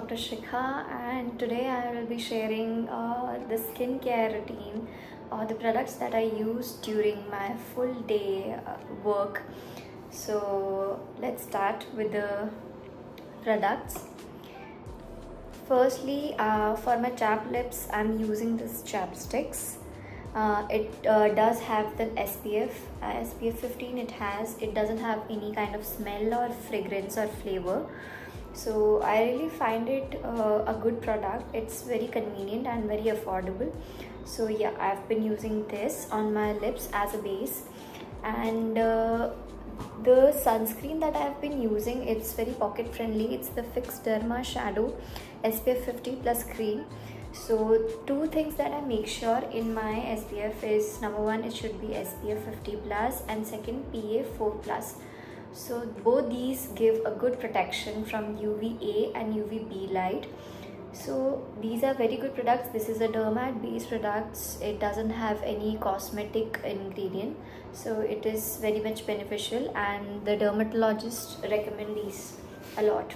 Dr. Shikha, and today I will be sharing the skincare routine or the products that I use during my full day work. So let's start with the products. Firstly, for my chapped lips, I'm using this chapsticks. It does have the SPF 15. It doesn't have any kind of smell or fragrance or flavor. So I really find it a good product. It's very convenient and very affordable. So yeah, I've been using this on my lips as a base. And the sunscreen that I've been using, it's very pocket friendly. It's the Fix Derma Shadow SPF 50 plus cream. So two things that I make sure in my SPF is, number one, it should be SPF 50 plus, and second, PA 4 plus. So both these give a good protection from UVA and UVB light. So these are very good products. This is a dermat based products. It doesn't have any cosmetic ingredient, so it is very much beneficial, and the dermatologists recommend these a lot.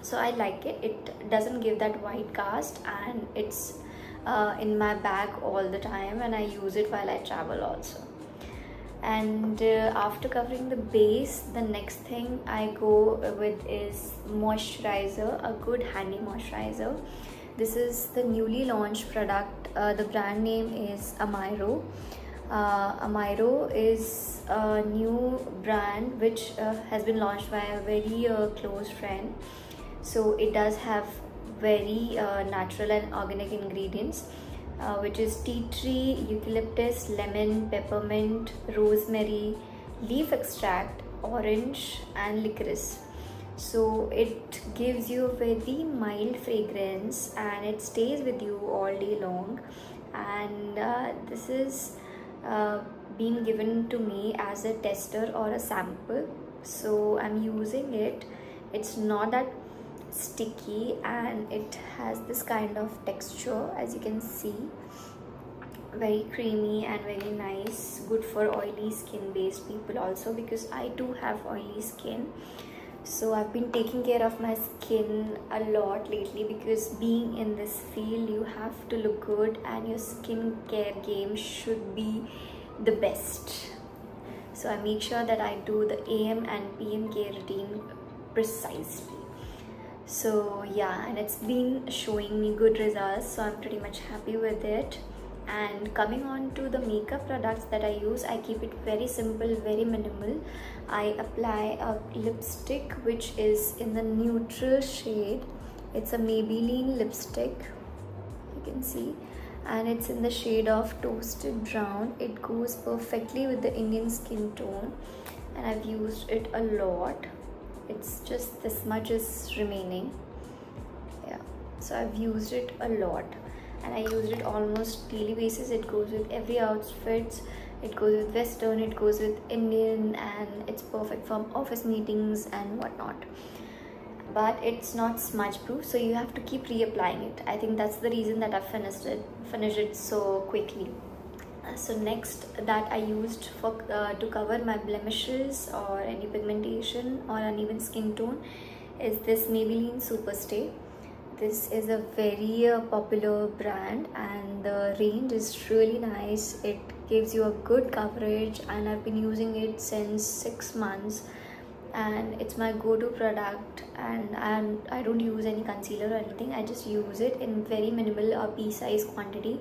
So I like it. It doesn't give that white cast, and it's in my bag all the time, and I use it while I travel also. And after covering the base, the next thing I go with is moisturizer, a good handy moisturizer. This is the newly launched product. The brand name is Amairo. Amairo is a new brand which has been launched by a very close friend. So it does have very natural and organic ingredients, which is tea tree, eucalyptus, lemon, peppermint, rosemary, leaf extract, orange and licorice. So it gives you a very mild fragrance and it stays with you all day long. And this is being given to me as a tester or a sample. So I'm using it. It's not that sticky and it has this kind of texture, as you can see, very creamy and very nice, good for oily skin based people also, because I do have oily skin. So I've been taking care of my skin a lot lately, because being in this field you have to look good and your skincare game should be the best. So I make sure that I do the AM and PM care routine precisely. So yeah, and it's been showing me good results, so I'm pretty much happy with it. And coming on to the makeup products that I use, I keep it very simple, very minimal. I apply a lipstick which is in the neutral shade. It's a Maybelline lipstick, you can see, and it's in the shade of toasted brown. It goes perfectly with the Indian skin tone, and I've used it a lot. It's just this much is remaining. Yeah, so I've used it a lot, and I used it almost daily basis. It goes with every outfit. It goes with western, it goes with Indian, and it's perfect for office meetings and whatnot. But it's not smudge proof, so you have to keep reapplying it. I think that's the reason that I finished it so quickly. So next that I used for to cover my blemishes or any pigmentation or uneven skin tone is this Maybelline Superstay. This is a very popular brand, and the range is really nice. It gives you a good coverage, and I've been using it since 6 months, and it's my go-to product. And I don't use any concealer or anything. I just use it in very minimal pea-size quantity,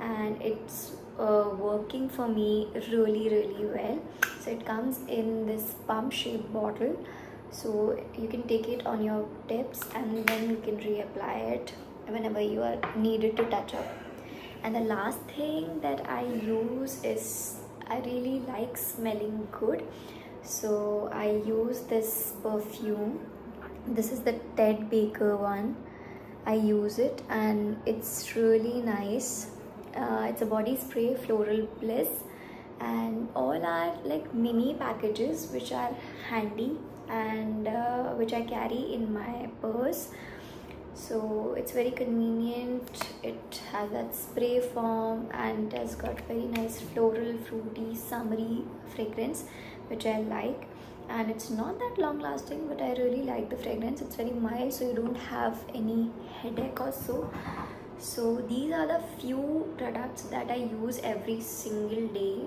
and it's working for me really well. So it comes in this pump shaped bottle, so you can take it on your tips and then you can reapply it whenever you are needed to touch up. And the last thing that I use is, I really like smelling good, so I use this perfume. This is the Ted Baker one. I use it and it's really nice. It's a body spray, Floral Bliss, and all are like mini packages which are handy and which I carry in my purse. So it's very convenient. It has that spray form and it has got very nice floral, fruity, summery fragrance which I like. and it's not that long lasting, but I really like the fragrance. It's very mild, so you don't have any headache or so. So these are the few products that I use every single day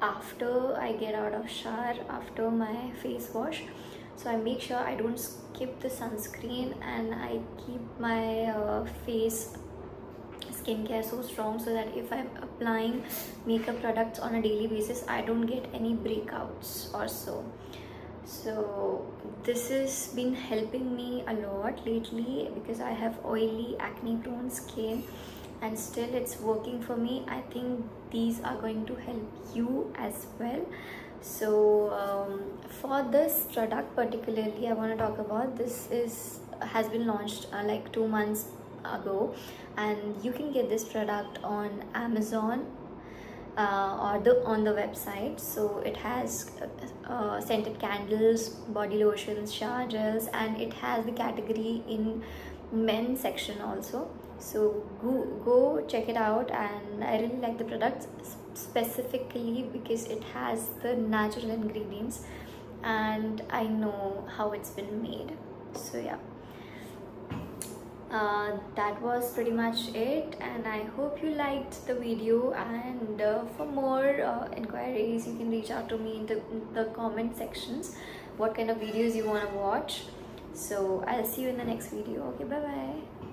after I get out of shower, after my face wash. So I make sure I don't skip the sunscreen, and I keep my face skincare so strong, so that if I'm applying makeup products on a daily basis, I don't get any breakouts or so. So this has been helping me a lot lately, because I have oily, acne prone skin, and still it's working for me. I think these are going to help you as well. So for this product particularly, I want to talk about, this has been launched like 2 months ago, and you can get this product on Amazon or on the website. So it has scented candles, body lotions, shower gels, and it has the category in men's section also. So go check it out. And I really like the product specifically because it has the natural ingredients, and I know how it's been made. So yeah, that was pretty much it, and I hope you liked the video. And for more inquiries, you can reach out to me in the comment sections what kind of videos you want to watch. So I'll see you in the next video. Okay, bye bye.